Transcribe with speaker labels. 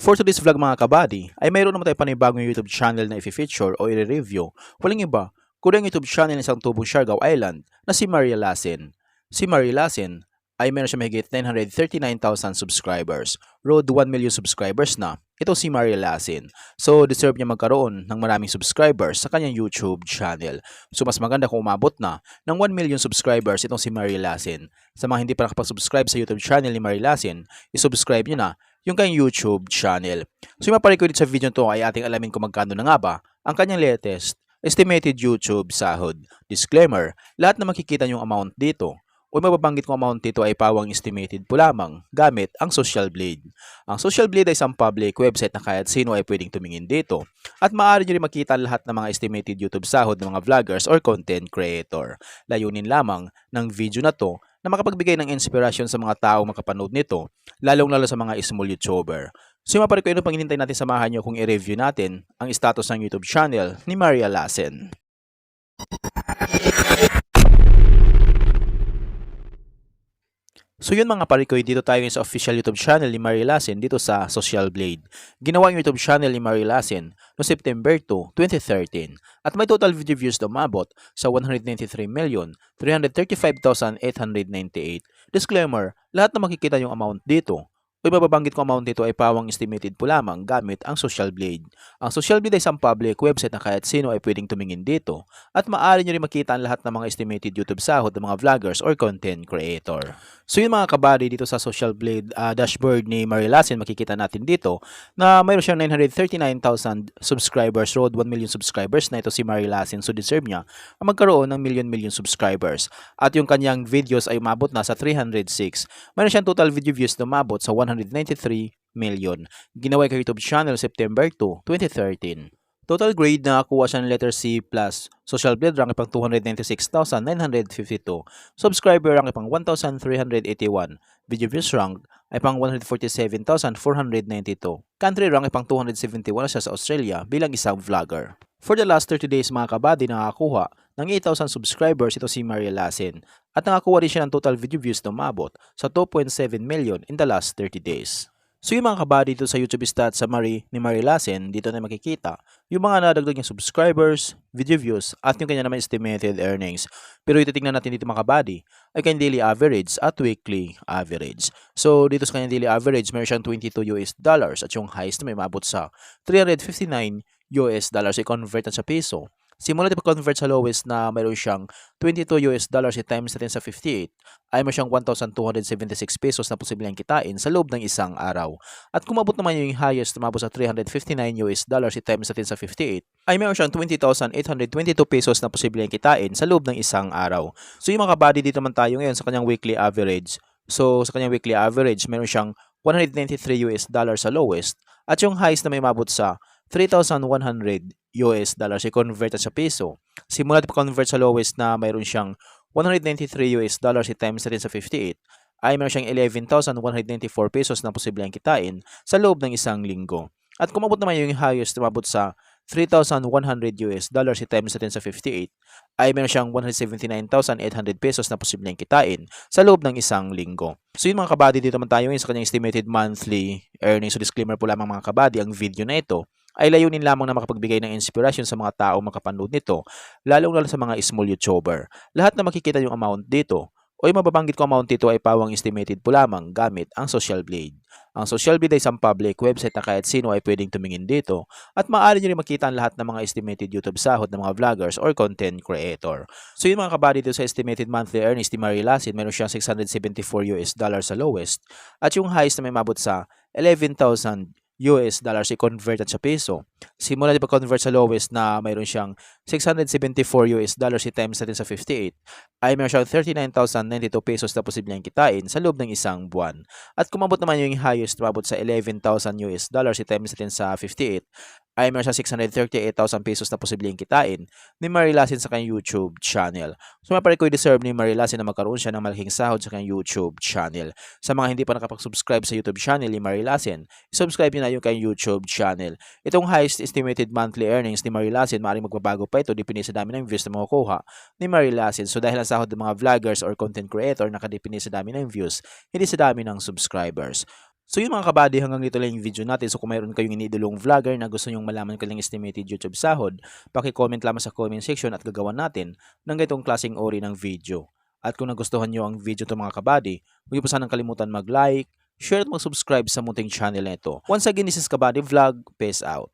Speaker 1: For today's vlog mga kabady, ay mayroon naman tayo panibagong YouTube channel na i-feature o i-review. Walang iba, kundi ang YouTube channel ng isang tubong Siargao Island na si Maria Lasin. Si Maria Lasin ay meron siya mahigit 939,000 subscribers. Road 1 million subscribers na. Ito si Maria Lasin. So, deserve niya magkaroon ng maraming subscribers sa kanyang YouTube channel. So, mas maganda kung umabot na ng 1 million subscribers itong si Maria Lasin. Sa mga hindi pa nakapag-subscribe sa YouTube channel ni Maria Lasin, i-subscribe niyo na yung kanyang YouTube channel. So, yung maparecord sa video nito ay ating alamin kung magkano na nga ba ang kanyang latest estimated YouTube sahod. Disclaimer, lahat na makikita yung amount dito o mababanggit kong amount dito ay pawang estimated po lamang gamit ang Social Blade. Ang Social Blade ay isang public website na kahit sino ay pwedeng tumingin dito at maaari nyo rin makita lahat ng mga estimated YouTube sahod ng mga vloggers or content creator. Layunin lamang ng video na to na makapagbigay ng inspirasyon sa mga taong makapanood nito, lalong-lalo sa mga small YouTuber. So yung maparecord pang hinintay natin, samahan nyo kung i-review natin ang status ng YouTube channel ni Maria Lasin. So yun mga parikoy, dito tayo sa official YouTube channel ni Maria Lasin dito sa Social Blade. Ginawa yung YouTube channel ni Maria Lasin no September 2, 2013 at may total video views na umabot sa 193,335,898. Disclaimer, lahat na makikita yung amount dito o mababanggit ko amount dito ay pawang estimated po lamang gamit ang Social Blade. Ang Social Blade ay isang public website na kahit sino ay pwedeng tumingin dito at maaari nyo rin makita ang lahat ng mga estimated YouTube sahod ng mga vloggers or content creator. So yun mga kabady, dito sa Social Blade dashboard ni Maria Lasin, makikita natin dito na mayroon siyang 939,000 subscribers, road 1 million subscribers na ito si Maria Lasin. So deserve niya ang magkaroon ng million subscribers. At yung kanyang videos ay umabot na sa 306. Mayroon siyang total video views na umabot sa 193 million. Ginawa kay YouTube channel September 2, 2013. Total grade na nakuha siya ng letter C+. Social Blade rank pang 296,952. Subscriber rank pang 1,381. Video views rank ay pang 147,492. Country rank ay pang 271 siya sa Australia bilang isang vlogger. For the last 30 days mga kabady, nakakuha ng 8,000 subscribers ito si Maria Lasin. At nakakuha rin siya ng total video views na umabot sa 2.7 million in the last 30 days. So yung mga kabady dito sa YouTube stats sa ni Maria Lasin, dito na makikita yung mga nadagdag niyang subscribers, video views, at yung kanya naman estimated earnings. Pero ititignan natin dito mga kabady ay kanyang daily average at weekly average. So dito sa kanyang daily average, meron siyang $22 at yung highest na may mabot sa $359 i-convert na sa peso. Simula na pag-convert sa lowest na mayroon siyang $22 i-times natin sa 58 ay may siyang 1,276 pesos na posibleng kitain sa loob ng isang araw. At kung mabot naman yung highest na mabot sa $359 i-times natin sa 58 ay mayroon siyang 20,822 pesos na posibleng kitain sa loob ng isang araw. So yung mga kabady, dito naman tayo ngayon sa kanyang weekly average. So sa kanyang weekly average, meron siyang $193 sa lowest at yung highest na may mabot sa $3,100 i-convert sa peso. Simula na pag-convert sa lowest na mayroon siyang $193 i-times natin sa 58 ay mayroon siyang 11,194 pesos na posibleng kitain sa loob ng isang linggo. At kung mabot naman yung highest na mabot sa $3,100 i-times natin sa 58 ay meron siyang 179,800 pesos na posibleng kitain sa loob ng isang linggo. So yun mga kabady, dito naman tayo ngayon sa kanyang estimated monthly earnings. So disclaimer po lamang mga kabady, ang video na ito ay layunin lamang na makapagbigay ng inspirasyon sa mga tao makapanood nito, lalong-lalo sa mga small YouTuber. Lahat na makikita yung amount dito o yung mababanggit ko amount dito ay pawang estimated po lamang gamit ang Social Blade. Ang Social Blade ay isang public website na kahit sino ay pwedeng tumingin dito at maaari nyo rin makita ang lahat ng mga estimated YouTube sahod ng mga vloggers or content creator. So yun mga kabady, dito sa estimated monthly earnings ni Maria Lasin, meron siyang $674 sa lowest at yung highest na may mabot sa 11,000 i-convert sa peso. Simula na pag-convert sa lowest na mayroon siyang $674 i-times natin sa 58 ay mayroon siyang 39,092 pesos na posibleng kitain sa loob ng isang buwan. At kung mabot naman yung highest, mabot sa 11,000 i-times natin sa 58 ay meron siyang 638,000 pesos na posibleng kitain ni Maria Lasin sa kanyang YouTube channel. So maparecord deserve ni Maria Lasin na magkaroon siya ng malaking sahod sa kanyang YouTube channel. Sa mga hindi pa nakapag-subscribe sa YouTube channel ni Maria Lasin, subscribe niyo na yung kanyang YouTube channel. Itong highest estimated monthly earnings ni Maria Lasin, maaaring magbabago pa ito depende sa dami ng views na makukuha ni Maria Lasin. So dahil ang sahod ng mga vloggers or content creator nakadepende sa dami ng views, hindi sa dami ng subscribers. So yun mga kabady, hanggang dito lang yung video natin. So kung mayroon kayong iniidolong vlogger na gusto nyong malaman kanilang estimated YouTube sahod, paki-comment lamang sa comment section at gagawan natin ng ganitong klaseng ori ng video. At kung nagustuhan nyo ang video to mga kabady, huwag niyo po sanang kalimutan mag-like, share at mag-subscribe sa munting channel na ito. Once again, this is Kabady Vlog. Peace out.